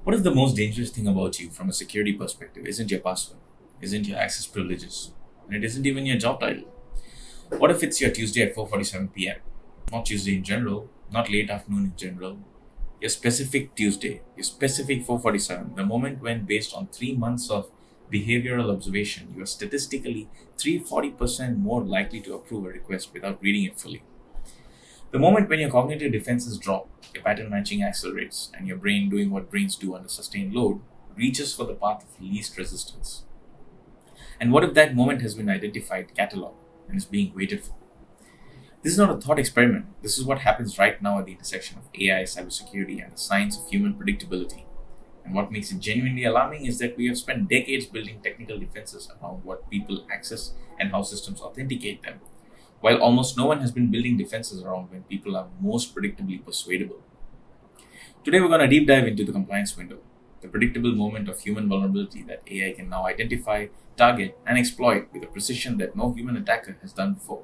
What if the most dangerous thing about you from a security perspective isn't your password, isn't your access privileges, and it isn't even your job title? What if it's your Tuesday at 4:47 p.m.? Not Tuesday in general, not late afternoon in general. Your specific Tuesday, your specific 4:47, the moment when, based on 3 months of behavioral observation, you are statistically 340% more likely to approve a request without reading it fully. The moment when your cognitive defenses drop, your pattern matching accelerates, and your brain, doing what brains do under sustained load, reaches for the path of least resistance. And what if that moment has been identified, cataloged, and is being waited for? This is not a thought experiment. This is what happens right now at the intersection of AI, cybersecurity, and the science of human predictability. And what makes it genuinely alarming is that we have spent decades building technical defenses around what people access and how systems authenticate them, while almost no one has been building defenses around when people are most predictably persuadable. Today, we're going to deep dive into the compliance window, the predictable moment of human vulnerability that AI can now identify, target, and exploit with a precision that no human attacker has done before.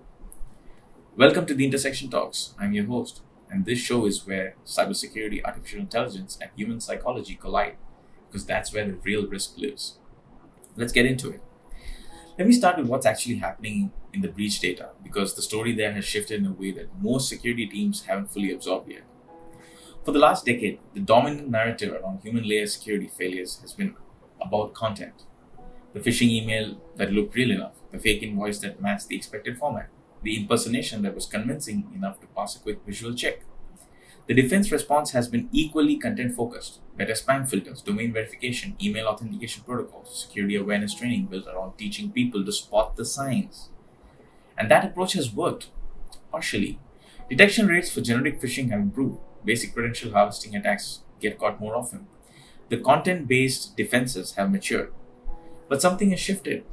Welcome to the Intersection Talks. I'm your host, and this show is where cybersecurity, artificial intelligence, and human psychology collide, because that's where the real risk lives. Let's get into it. Let me start with what's actually happening in the breach data, because the story there has shifted in a way that most security teams haven't fully absorbed yet. For the last decade, the dominant narrative around human layer security failures has been about content. The phishing email that looked real enough, the fake invoice that matched the expected format, the impersonation that was convincing enough to pass a quick visual check. The defense response has been equally content-focused. Better spam filters, domain verification, email authentication protocols, security awareness training built around teaching people to spot the signs. And that approach has worked, partially. Detection rates for generic phishing have improved. Basic credential harvesting attacks get caught more often. The content-based defenses have matured. But something has shifted.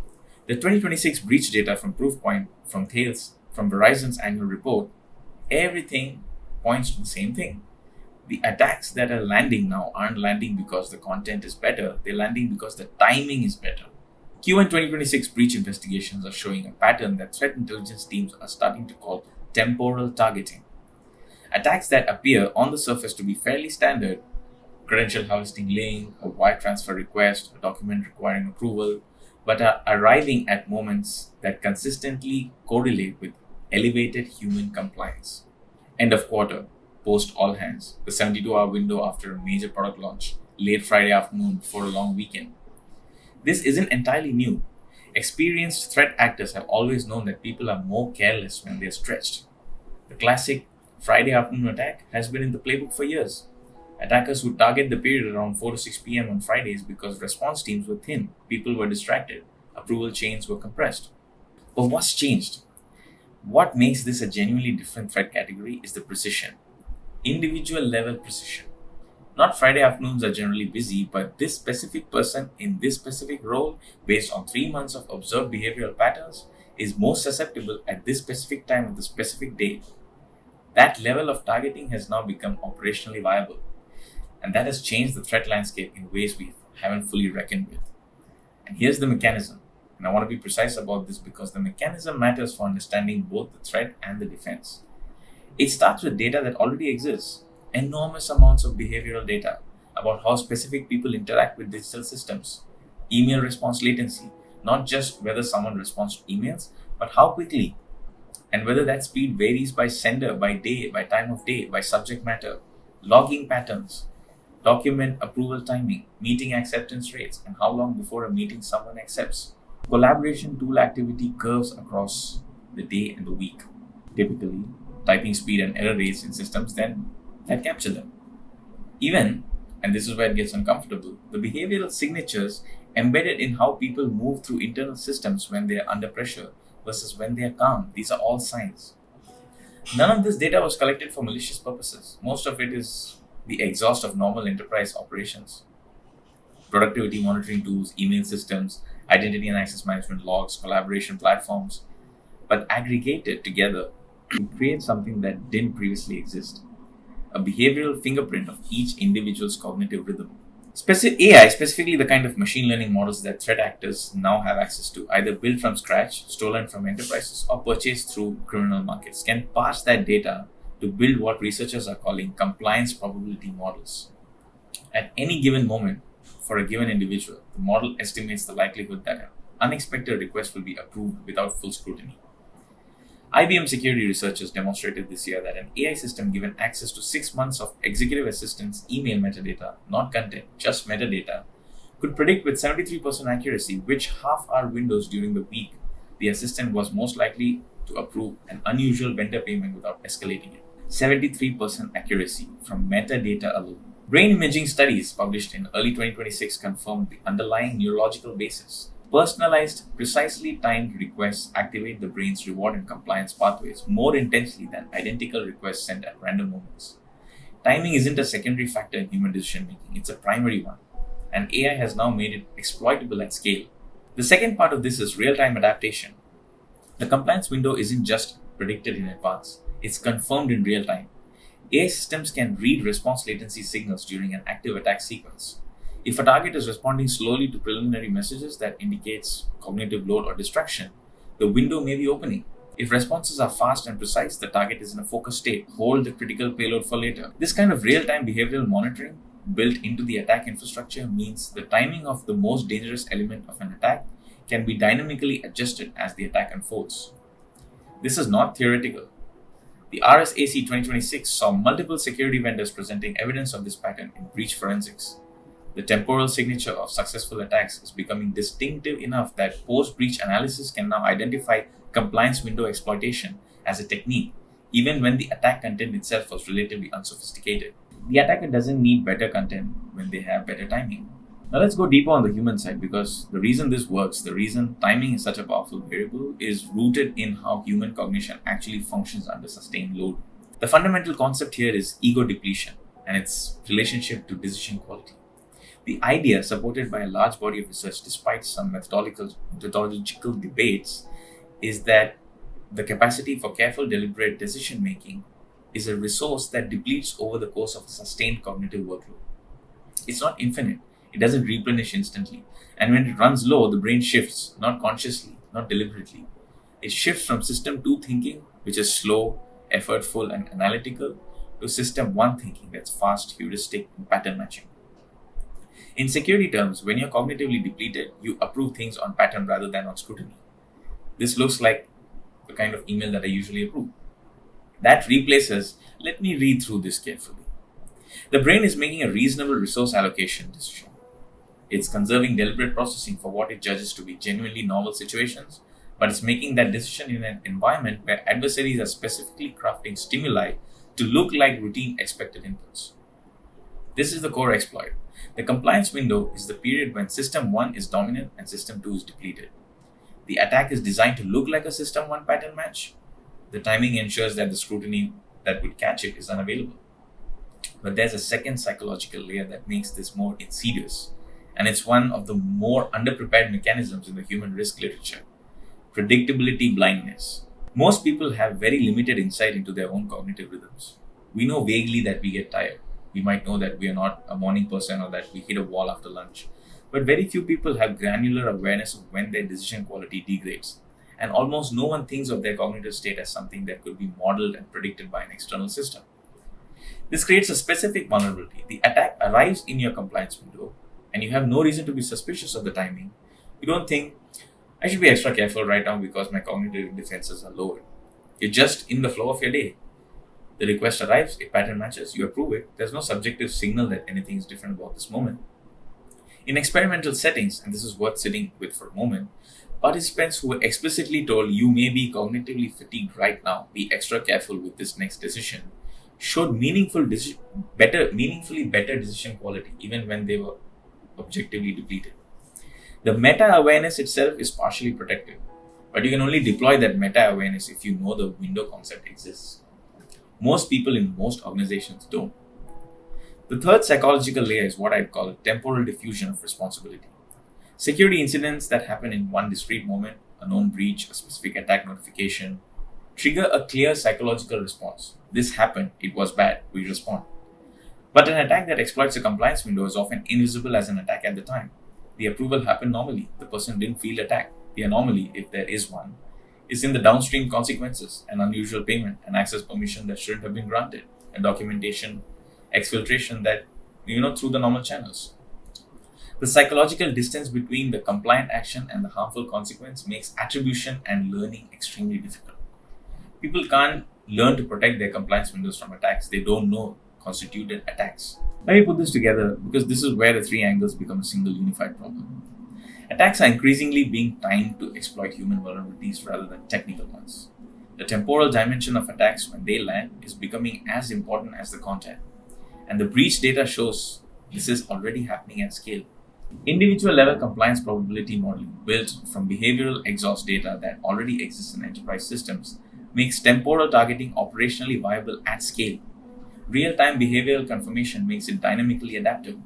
The 2026 breach data from Proofpoint, from Thales, from Verizon's annual report, everything points to the same thing. The attacks that are landing now aren't landing because the content is better, they're landing because the timing is better. Q1 2026 breach investigations are showing a pattern that threat intelligence teams are starting to call temporal targeting. Attacks that appear on the surface to be fairly standard, credential harvesting link, a wire transfer request, a document requiring approval, but are arriving at moments that consistently correlate with elevated human compliance. End of quarter, post all hands, the 72-hour window after a major product launch, late Friday afternoon before a long weekend. This isn't entirely new. Experienced threat actors have always known that people are more careless when they're stretched. The classic Friday afternoon attack has been in the playbook for years. Attackers would target the period around 4 to 6 p.m. on Fridays because response teams were thin, people were distracted, approval chains were compressed. But what's changed? What makes this a genuinely different threat category is the precision. Individual level precision. Not Friday afternoons are generally busy, but this specific person in this specific role, based on 3 months of observed behavioral patterns, is most susceptible at this specific time of the specific day. That level of targeting has now become operationally viable. And that has changed the threat landscape in ways we haven't fully reckoned with. And here's the mechanism. And I want to be precise about this because the mechanism matters for understanding both the threat and the defense. It starts with data that already exists. Enormous amounts of behavioral data about how specific people interact with digital systems. Email response latency, not just whether someone responds to emails, but how quickly. And whether that speed varies by sender, by day, by time of day, by subject matter. Logging patterns. Document approval timing, meeting acceptance rates, and how long before a meeting someone accepts. Collaboration tool activity curves across the day and the week. Typically, typing speed and error rates in systems then that capture them. Even, and this is where it gets uncomfortable, the behavioral signatures embedded in how people move through internal systems when they are under pressure versus when they are calm, these are all signs. None of this data was collected for malicious purposes. Most of it is the exhaust of normal enterprise operations. Productivity monitoring tools, email systems, identity and access management logs, collaboration platforms, but aggregated together to create something that didn't previously exist. A behavioral fingerprint of each individual's cognitive rhythm. AI, specifically the kind of machine learning models that threat actors now have access to, either built from scratch, stolen from enterprises, or purchased through criminal markets, can parse that data to build what researchers are calling compliance probability models. At any given moment, for a given individual, the model estimates the likelihood that an unexpected request will be approved without full scrutiny. IBM security researchers demonstrated this year that an AI system given access to 6 months of executive assistant's email metadata, not content, just metadata, could predict with 73% accuracy which half-hour windows during the week the assistant was most likely to approve an unusual vendor payment without escalating it. 73% accuracy from metadata alone. Brain imaging studies published in early 2026 confirmed the underlying neurological basis. Personalized, precisely timed requests activate the brain's reward and compliance pathways more intensely than identical requests sent at random moments. Timing isn't a secondary factor in human decision making, it's a primary one, and AI has now made it exploitable at scale. The second part of this is real-time adaptation. The compliance window isn't just predicted in advance, it's confirmed in real time. AI systems can read response latency signals during an active attack sequence. If a target is responding slowly to preliminary messages that indicates cognitive load or distraction, the window may be opening. If responses are fast and precise, the target is in a focused state. Hold the critical payload for later. This kind of real-time behavioral monitoring built into the attack infrastructure means the timing of the most dangerous element of an attack can be dynamically adjusted as the attack unfolds. This is not theoretical. The RSAC 2026 saw multiple security vendors presenting evidence of this pattern in breach forensics. The temporal signature of successful attacks is becoming distinctive enough that post-breach analysis can now identify compliance window exploitation as a technique, even when the attack content itself was relatively unsophisticated. The attacker doesn't need better content when they have better timing. Now let's go deeper on the human side, because the reason this works, the reason timing is such a powerful variable, is rooted in how human cognition actually functions under sustained load. The fundamental concept here is ego depletion and its relationship to decision quality. The idea, supported by a large body of research despite some methodological debates, is that the capacity for careful, deliberate decision making is a resource that depletes over the course of a sustained cognitive workload. It's not infinite. It doesn't replenish instantly. And when it runs low, the brain shifts, not consciously, not deliberately. It shifts from system 2 thinking, which is slow, effortful, and analytical, to system 1 thinking that's fast, heuristic, and pattern matching. In security terms, when you're cognitively depleted, you approve things on pattern rather than on scrutiny. This looks like the kind of email that I usually approve. That replaces, let me read through this carefully. The brain is making a reasonable resource allocation decision. It's conserving deliberate processing for what it judges to be genuinely novel situations, but it's making that decision in an environment where adversaries are specifically crafting stimuli to look like routine expected inputs. This is the core exploit. The compliance window is the period when System 1 is dominant and System 2 is depleted. The attack is designed to look like a System 1 pattern match. The timing ensures that the scrutiny that would catch it is unavailable. But there's a second psychological layer that makes this more insidious, and it's one of the more underprepared mechanisms in the human risk literature: predictability blindness. Most people have very limited insight into their own cognitive rhythms. We know vaguely that we get tired. We might know that we are not a morning person or that we hit a wall after lunch. But very few people have granular awareness of when their decision quality degrades. And almost no one thinks of their cognitive state as something that could be modeled and predicted by an external system. This creates a specific vulnerability. The attack arrives in your compliance window, and you have no reason to be suspicious of the timing. You don't think, I should be extra careful right now because my cognitive defenses are lowered. You're just in the flow of your day. The request arrives, it pattern matches, you approve it. There's no subjective signal that anything is different about this moment. In experimental settings, and this is worth sitting with for a moment, participants who were explicitly told you may be cognitively fatigued right now, be extra careful with this next decision, showed meaningfully better decision quality even when they were objectively depleted. The meta-awareness itself is partially protective, but you can only deploy that meta-awareness if you know the window concept exists. Most people in most organizations don't. The third psychological layer is what I'd call temporal diffusion of responsibility. Security incidents that happen in one discrete moment, a known breach, a specific attack notification, trigger a clear psychological response. This happened, it was bad, we respond. But an attack that exploits a compliance window is often invisible as an attack at the time. The approval happened normally, the person didn't feel attacked. The anomaly, if there is one, is in the downstream consequences: an unusual payment, an access permission that shouldn't have been granted, a documentation exfiltration that through the normal channels. The psychological distance between the compliant action and the harmful consequence makes attribution and learning extremely difficult. People can't learn to protect their compliance windows from attacks they don't know constituted attacks. Let me put this together because this is where the three angles become a single unified problem. Attacks are increasingly being timed to exploit human vulnerabilities rather than technical ones. The temporal dimension of attacks when they land is becoming as important as the content, and the breach data shows this is already happening at scale. Individual level compliance probability modeling built from behavioral exhaust data that already exists in enterprise systems makes temporal targeting operationally viable at scale. Real-time behavioral confirmation makes it dynamically adaptive.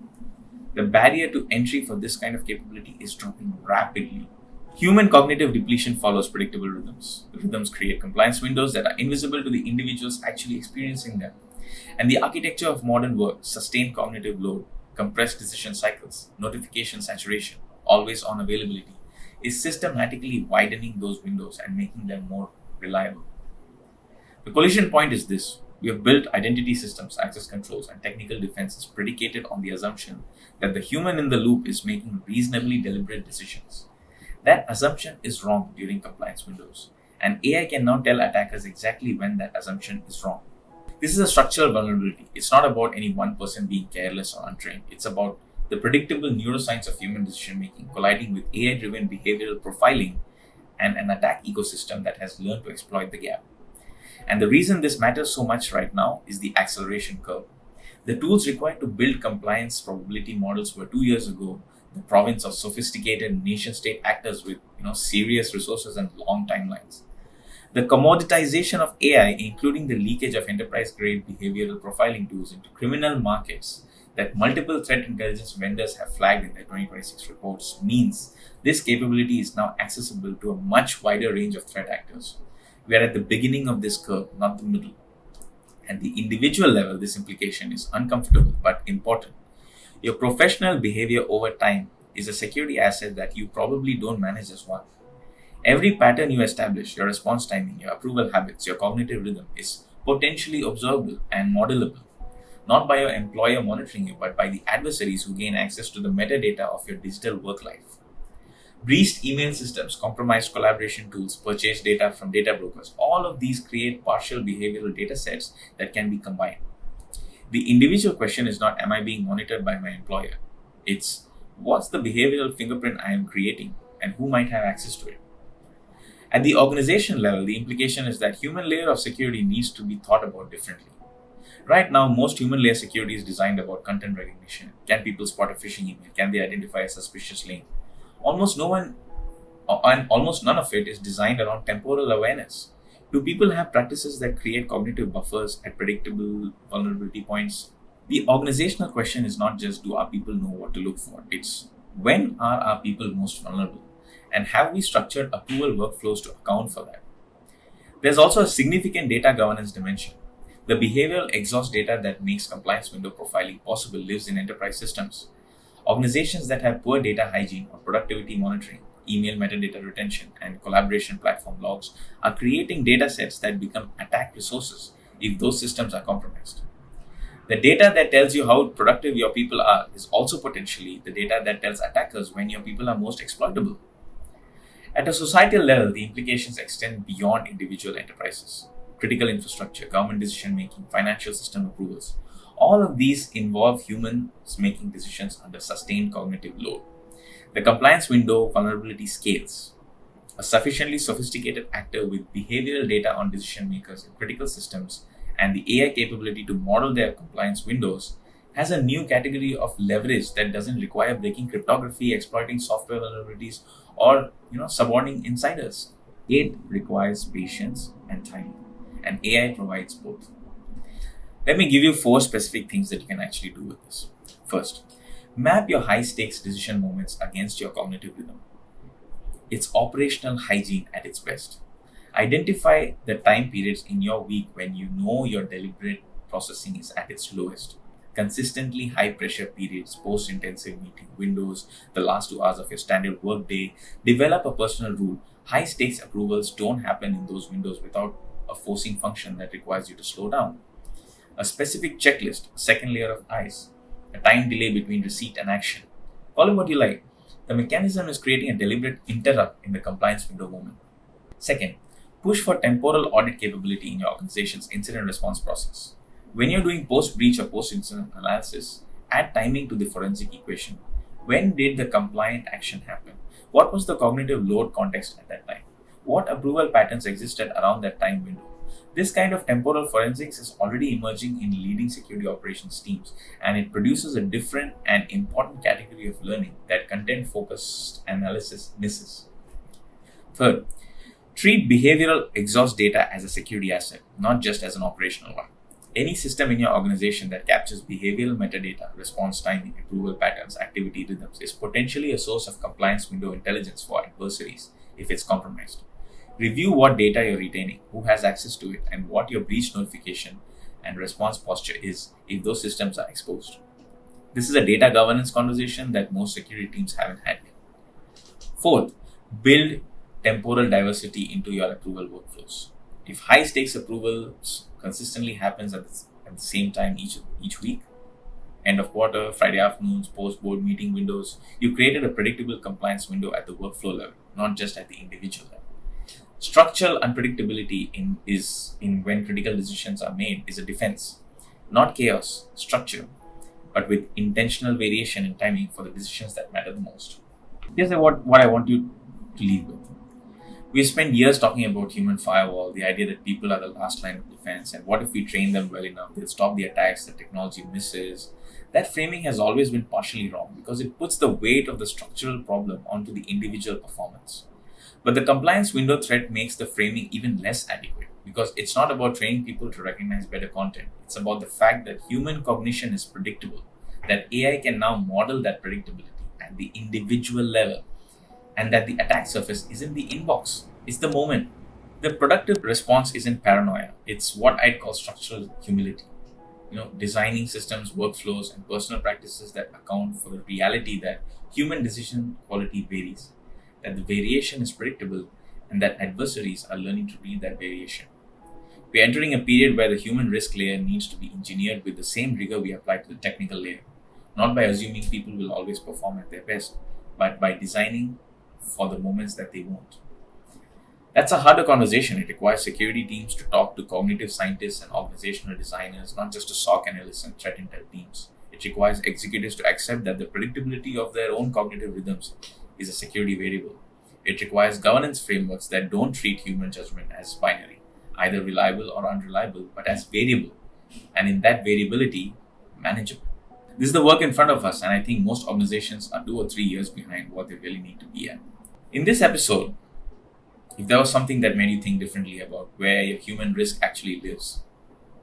The barrier to entry for this kind of capability is dropping rapidly. Human cognitive depletion follows predictable rhythms. The rhythms create compliance windows that are invisible to the individuals actually experiencing them. And the architecture of modern work, sustained cognitive load, compressed decision cycles, notification saturation, always-on availability, is systematically widening those windows and making them more reliable. The collision point is this. We have built identity systems, access controls, and technical defenses predicated on the assumption that the human in the loop is making reasonably deliberate decisions. That assumption is wrong during compliance windows, and AI can now tell attackers exactly when that assumption is wrong. This is a structural vulnerability. It's not about any one person being careless or untrained. It's about the predictable neuroscience of human decision making colliding with AI-driven behavioral profiling and an attack ecosystem that has learned to exploit the gap. And the reason this matters so much right now is the acceleration curve. The tools required to build compliance probability models were 2 years ago the province of sophisticated nation-state actors with serious resources and long timelines. The commoditization of AI, including the leakage of enterprise-grade behavioral profiling tools into criminal markets that multiple threat intelligence vendors have flagged in their 2026 reports, means this capability is now accessible to a much wider range of threat actors. We are at the beginning of this curve, not the middle. At the individual level, this implication is uncomfortable but important. Your professional behavior over time is a security asset that you probably don't manage as one. Every pattern you establish, your response timing, your approval habits, your cognitive rhythm is potentially observable and modelable, not by your employer monitoring you, but by the adversaries who gain access to the metadata of your digital work life. Breached email systems, compromised collaboration tools, purchased data from data brokers, all of these create partial behavioral data sets that can be combined. The individual question is not, am I being monitored by my employer? It's, what's the behavioral fingerprint I am creating and who might have access to it? At the organization level, the implication is that human layer of security needs to be thought about differently. Right now, most human layer security is designed about content recognition. Can people spot a phishing email? Can they identify a suspicious link? Almost none of it is designed around temporal awareness. Do people have practices that create cognitive buffers at predictable vulnerability points? The organizational question is not just, do our people know what to look for? It's, when are our people most vulnerable? And have we structured approval workflows to account for that? There's also a significant data governance dimension. The behavioral exhaust data that makes compliance window profiling possible lives in enterprise systems. Organizations that have poor data hygiene or productivity monitoring, email metadata retention, and collaboration platform logs are creating data sets that become attack resources if those systems are compromised. The data that tells you how productive your people are is also potentially the data that tells attackers when your people are most exploitable. At a societal level, the implications extend beyond individual enterprises. Critical infrastructure, government decision-making, financial system approvals, all of these involve humans making decisions under sustained cognitive load. The compliance window vulnerability scales. A sufficiently sophisticated actor with behavioral data on decision makers in critical systems and the AI capability to model their compliance windows has a new category of leverage that doesn't require breaking cryptography, exploiting software vulnerabilities, or suborning insiders. It requires patience and timing, and AI provides both. Let me give you 4 specific things that you can actually do with this. First, map your high-stakes decision moments against your cognitive rhythm. It's operational hygiene at its best. Identify the time periods in your week when you know your deliberate processing is at its lowest. Consistently high-pressure periods, post-intensive meeting windows, the last 2 hours of your standard workday. Develop a personal rule. High-stakes approvals don't happen in those windows without a forcing function that requires you to slow down. A specific checklist, a second layer of eyes. a time delay between receipt and action. Call it what you like. The mechanism is creating a deliberate interrupt in the compliance window moment. Second, push for temporal audit capability in your organization's incident response process. When you're doing post-breach or post-incident analysis, add timing to the forensic equation. When did the compliant action happen? What was the cognitive load context at that time? What approval patterns existed around that time window? This kind of temporal forensics is already emerging in leading security operations teams, and it produces a different and important category of learning that content-focused analysis misses. Third, treat behavioral exhaust data as a security asset, not just as an operational one. Any system in your organization that captures behavioral metadata, response timing, approval patterns, activity rhythms is potentially a source of compliance window intelligence for adversaries if it's compromised. Review what data you're retaining, who has access to it, and what your breach notification and response posture is if those systems are exposed. This is a data governance conversation that most security teams haven't had yet. Fourth, build temporal diversity into your approval workflows. If high stakes approvals consistently happens at the same time each week, end of quarter, Friday afternoons, post board meeting windows, you created a predictable compliance window at the workflow level, not just at the individual level. Structural unpredictability in when critical decisions are made is a defense, not chaos, structure, but with intentional variation in timing for the decisions that matter the most. Here's what I want you to leave with. We spent years talking about human firewall, the idea that people are the last line of defense, and what if we train them well enough, they'll stop the attacks that technology misses. That framing has always been partially wrong because it puts the weight of the structural problem onto the individual performance. But the compliance window threat makes the framing even less adequate because it's not about training people to recognize better content. It's about the fact that human cognition is predictable, that AI can now model that predictability at the individual level, and that the attack surface isn't the inbox, it's the moment. The productive response isn't paranoia, it's what I'd call structural humility. Designing systems, workflows, and personal practices that account for the reality that human decision quality varies, that the variation is predictable, and that adversaries are learning to read that variation. We are entering a period where the human risk layer needs to be engineered with the same rigor we apply to the technical layer, not by assuming people will always perform at their best, but by designing for the moments that they won't. That's a harder conversation. It requires security teams to talk to cognitive scientists and organizational designers, not just to SOC analysts and threat intel teams. It requires executives to accept that the predictability of their own cognitive rhythms is a security variable. It requires governance frameworks that don't treat human judgment as binary, either reliable or unreliable, but as variable, and in that variability, manageable. This is the work in front of us, and I think most organizations are 2 or 3 years behind what they really need to be at. In this episode, if there was something that made you think differently about where your human risk actually lives,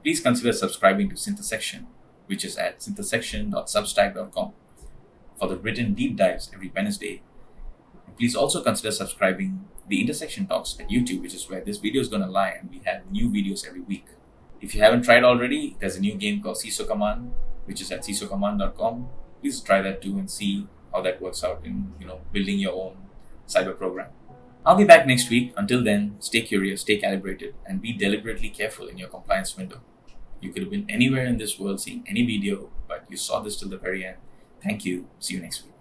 please consider subscribing to Synthesection, which is at synthesection.substack.com for the written deep dives every Wednesday. And please also consider subscribing the Intersection Talks at YouTube, which is where this video is going to lie, and we have new videos every week. If you haven't tried already, there's a new game called CISO Command, which is at cisocommand.com. Please try that too and see how that works out in building your own cyber program. I'll be back next week. Until then, stay curious, stay calibrated, and be deliberately careful in your compliance window. You could have been anywhere in this world seeing any video, but you saw this till the very end. Thank you. See you next week.